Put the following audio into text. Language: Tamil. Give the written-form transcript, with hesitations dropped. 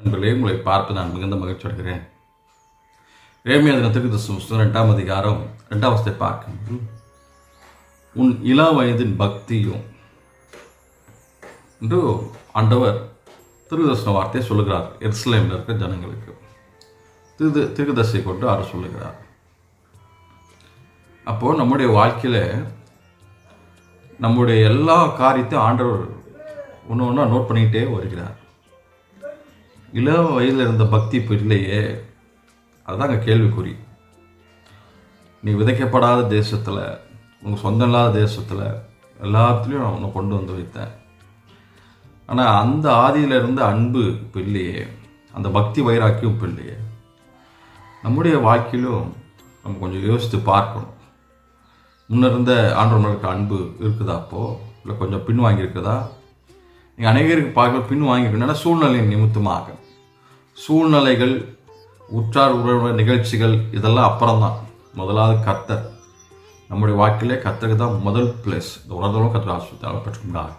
நண்பர்களே, உங்களை பார்த்து நான் மிகுந்த மகிழ்ச்சி அடைகிறேன். எரேமியா தினத்துக்கு 2ஆம் அதிகாரம் 2ஆம் வசனத்தை பார்க்கும்போது, உன் இள வயதின் பக்தியும் என்று ஆண்டவர் திருதர்சன வார்த்தையை சொல்லுகிறார். எருசலேமில் இருக்கிற ஜனங்களுக்கு திருதர்சை கொண்டு அவர் சொல்லுகிறார். அப்போது நம்முடைய வாழ்க்கையில் நம்முடைய எல்லா காரியத்தையும் ஆண்டவர் ஒன்று ஒன்றா நோட் பண்ணிக்கிட்டே வருகிறார். இள வயதில் இருந்த பக்தி இப்போ இல்லையே, அதுதான் அங்கே கேள்விக்குறி. நீ விதைக்கப்படாத தேசத்தில், உங்கள் சொந்தம் இல்லாத தேசத்தில் எல்லாத்துலேயும் நான் உன்னை கொண்டு வந்து வைத்தேன். ஆனால் அந்த ஆதியில் இருந்த அன்பு இப்போ இல்லையே, அந்த பக்தி வைராக்கியம் இப்போ இல்லையே. நம்முடைய வாழ்க்கையிலும் நம்ம கொஞ்சம் யோசித்து பார்க்கணும். முன்ன இருந்த ஆண்டவர்களுக்கு அன்பு இருக்குதா அப்போது, இல்லை கொஞ்சம் பின் வாங்கியிருக்குதா? நீங்கள் அநேகருக்கு பார்க்க பின் வாங்கியிருக்கணும்னா சூழ்நிலையின் நிமித்தமாக. சூழ்நிலைகள், உற்றார் உறவினர் நிகழ்ச்சிகள் இதெல்லாம் அப்புறம்தான். முதலாவது கர்த்தர். நம்முடைய வாழ்க்கையிலே கர்த்தருக்கு தான் முதல் பிளேஸ். இந்த உணர்தலும் கர்த்தர் ஆசீர்வாதம் பெற்றுக்கொண்டார்.